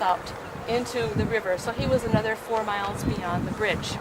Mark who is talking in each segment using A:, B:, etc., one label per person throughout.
A: out into the river, so he was another 4 miles beyond the bridge.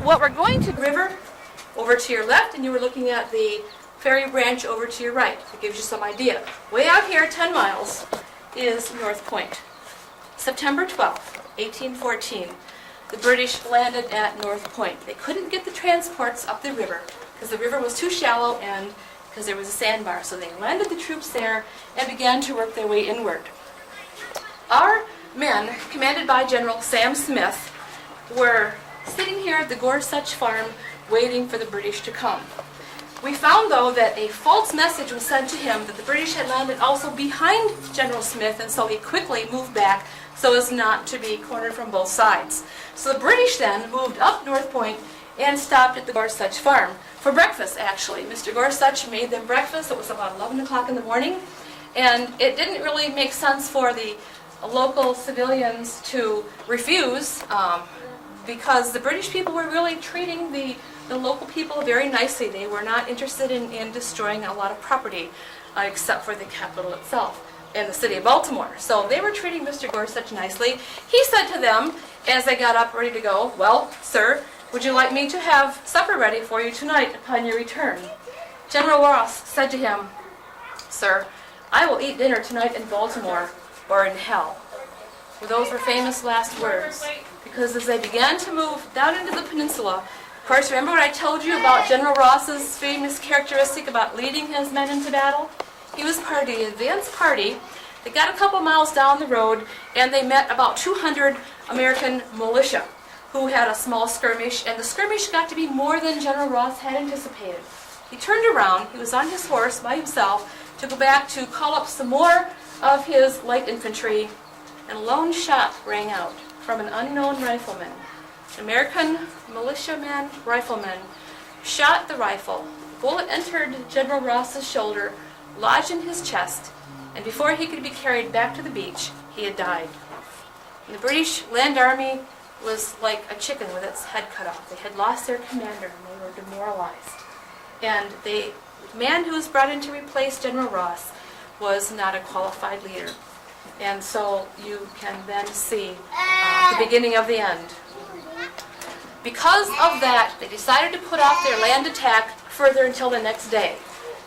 A: What we're going to river over to your left, and you were looking at the ferry branch over to your right. It gives you some idea. Way out here, 10 miles, is North Point. September 12th, 1814, the British landed at North Point. They couldn't get the transports up the river because the river was too shallow and because there was a sandbar. So they landed the troops there and began to work their way inward. Our men, commanded by General Sam Smith, were sitting here at the Gorsuch farm waiting for the British to come. We found, though, that a false message was sent to him that the British had landed also behind General Smith, and so he quickly moved back so as not to be cornered from both sides. So the British then moved up North Point and stopped at the Gorsuch farm for breakfast, actually. Mr. Gorsuch made them breakfast. It was about 11 o'clock in the morning, and it didn't really make sense for the local civilians to refuse because the British people were really treating the local people very nicely. They were not interested in destroying a lot of property except for the capital itself in the city of Baltimore. So they were treating Mr. Gorsuch nicely. He said to them as they got up ready to go, "Well, sir, would you like me to have supper ready for you tonight upon your return?" General Ross said to him, "Sir, I will eat dinner tonight in Baltimore or in hell." Well, those were famous last words, because as they began to move down into the peninsula, of course, remember what I told you about General Ross's famous characteristic about leading his men into battle? He was part of the advance party. They got a couple miles down the road, and they met about 200 American militia who had a small skirmish, and the skirmish got to be more than General Ross had anticipated. He turned around, he was on his horse by himself, to go back to call up some more of his light infantry, and a lone shot rang out from an unknown rifleman. An American militiaman rifleman shot the rifle. The bullet entered General Ross's shoulder, lodged in his chest, and before he could be carried back to the beach, he had died. And the British land army was like a chicken with its head cut off. They had lost their commander and they were demoralized. And the man who was brought in to replace General Ross was not a qualified leader. And so you can then see the beginning of the end. Because of that, they decided to put off their land attack further until the next day.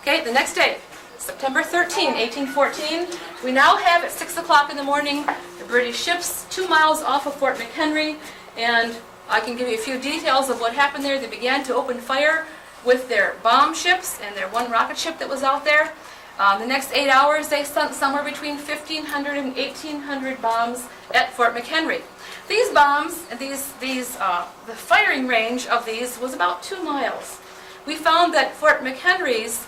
A: Okay, the next day, September 13, 1814, we now have at 6 o'clock in the morning the British ships 2 miles off of Fort McHenry, and I can give you a few details of what happened there. They began to open fire with their bomb ships and their one rocket ship that was out there. The next 8 hours, they sent somewhere between 1,500 and 1,800 bombs at Fort McHenry. These bombs, the firing range of these was about 2 miles. We found that Fort McHenry's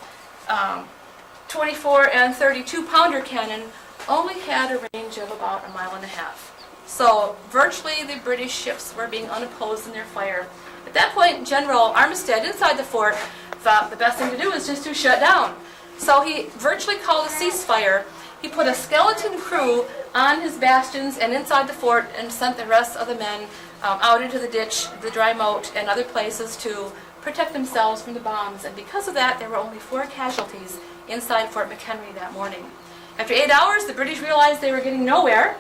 A: 24 and 32 pounder cannon only had a range of about 1.5 miles. So virtually the British ships were being unopposed in their fire. At that point, General Armistead inside the fort thought the best thing to do was just to shut down. So he virtually called a ceasefire. He put a skeleton crew on his bastions and inside the fort and sent the rest of the men out into the ditch, the dry moat, and other places to protect themselves from the bombs. And because of that, there were only 4 casualties inside Fort McHenry that morning. After 8 hours, the British realized they were getting nowhere.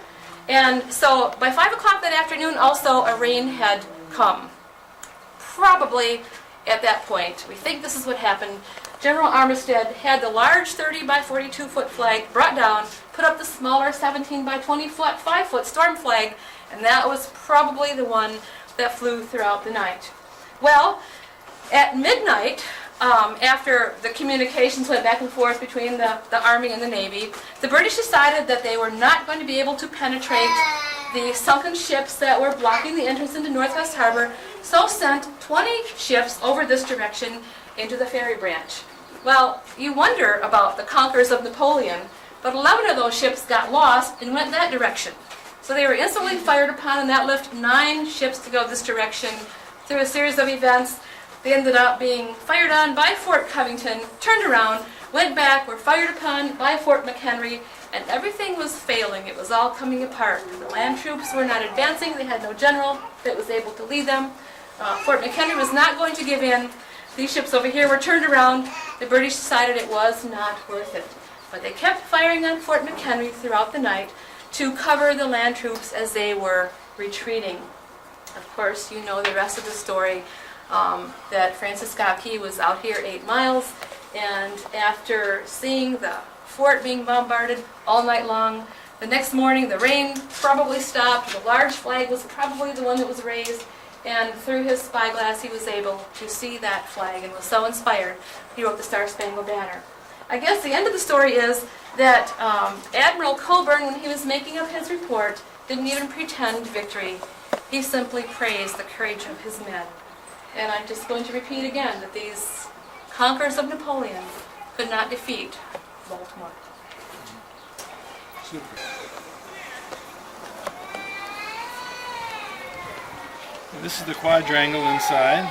A: And so by 5 o'clock that afternoon, also a rain had come. Probably at that point, we think this is what happened. General Armistead had the large 30 by 42 foot flag brought down, put up the smaller 17 by 20 foot, 5 foot storm flag, and that was probably the one that flew throughout the night. Well, at midnight, after the communications went back and forth between the Army and the Navy, the British decided that they were not going to be able to penetrate the sunken ships that were blocking the entrance into Northwest Harbor, so sent 20 ships over this direction into the ferry branch. Well, you wonder about the conquerors of Napoleon, but 11 of those ships got lost and went that direction. So they were instantly fired upon, and that left 9 ships to go this direction. Through a series of events, they ended up being fired on by Fort Covington, turned around, went back, were fired upon by Fort McHenry, and everything was failing. It was all coming apart. The land troops were not advancing. They had no general that was able to lead them. Fort McHenry was not going to give in. These ships over here were turned around. The British decided it was not worth it. But they kept firing on Fort McHenry throughout the night to cover the land troops as they were retreating. Of course, you know the rest of the story, that Francis Scott Key was out here 8 miles, and after seeing the fort being bombarded all night long, the next morning the rain probably stopped, the large flag was probably the one that was raised, and through his spyglass he was able to see that flag and was so inspired he wrote the Star-Spangled Banner. I guess the end of the story is that Admiral Coburn, when he was making up his report, didn't even pretend victory. He simply praised the courage of his men. And I'm just going to repeat again that these conquerors of Napoleon could not defeat Baltimore.
B: Super. This is the quadrangle inside.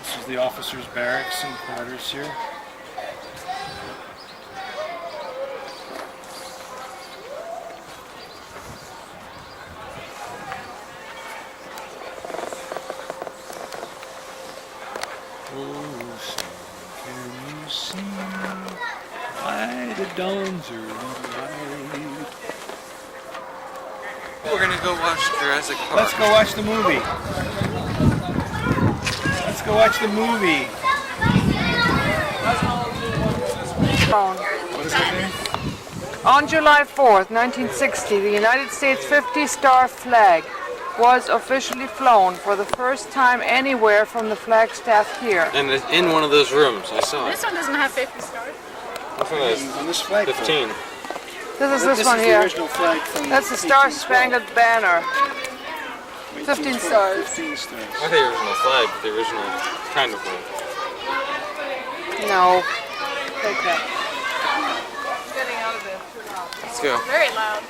B: This is the officers' barracks and quarters here. Oh, son, can you see why the dawn's early light?
C: We're gonna go watch Jurassic Park.
B: Let's go watch the movie. Let's go watch the movie. What is his name?
D: On July 4th, 1960, the United States 50-star flag was officially flown for the first time anywhere from the flagstaff here.
C: And it's in one of those rooms. I saw it.
E: This one doesn't have 50 stars.
C: This one has
B: On this flag.
C: 15.
D: This is this one
B: is
D: here.
B: the original flag from
D: That's the Star-Spangled Banner. 15 stars.
B: 15 stars.
C: Not the original flag, but the original kind of flag.
D: No. Take that.
E: Getting out of it. Too loud.
C: Let's go.
E: Very loud.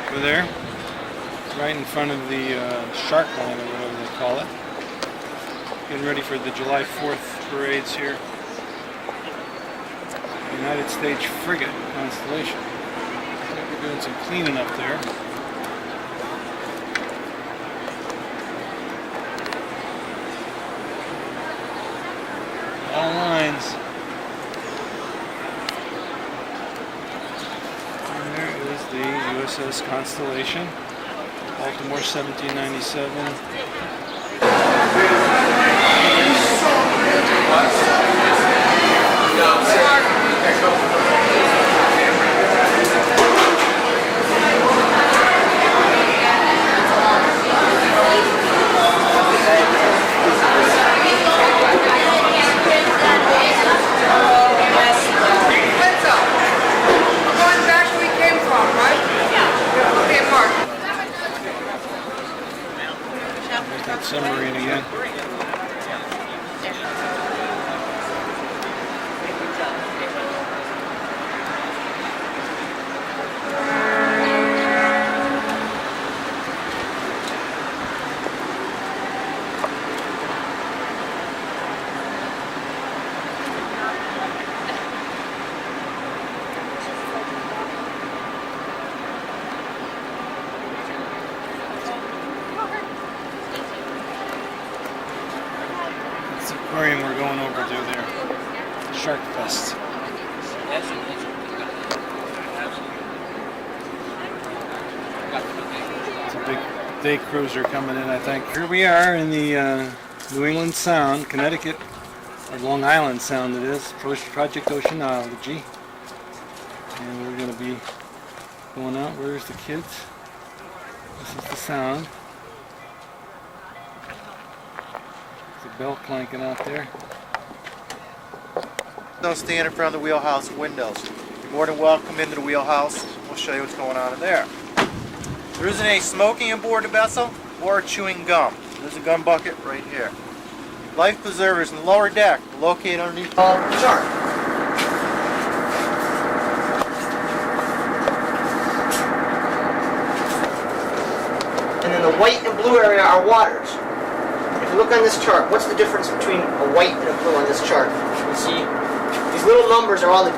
B: Over there, right in front of the shark line or whatever they call it. Getting ready for the July 4th parades here. United States frigate constellation. I think we're doing some cleaning up there. All lines. And there is the USS Constellation, Baltimore 1797.
D: Wincel, we're going back where we came from, right? Yeah. Okay, Mark.
B: There's that submarine again. It's the aquarium we're going over to there. Shark Fest. It's a big day cruiser coming in, I think. Here we are in the New England Sound, Connecticut, or Long Island Sound it is, Project Oceanology. And we're going to be going out. Where's the kids? This is the sound. There's a bell clanking out there.
F: Don't stand in front of the wheelhouse windows. You're more than welcome into the wheelhouse. We'll show you what's going on in there. There isn't any smoking aboard the vessel or chewing gum. There's a gum bucket right here. Life preservers in the lower deck located underneath the chart. And in the white and blue area are waters. If
G: you look on this chart, what's the difference between a white and a blue on this chart? You see, these little numbers are all the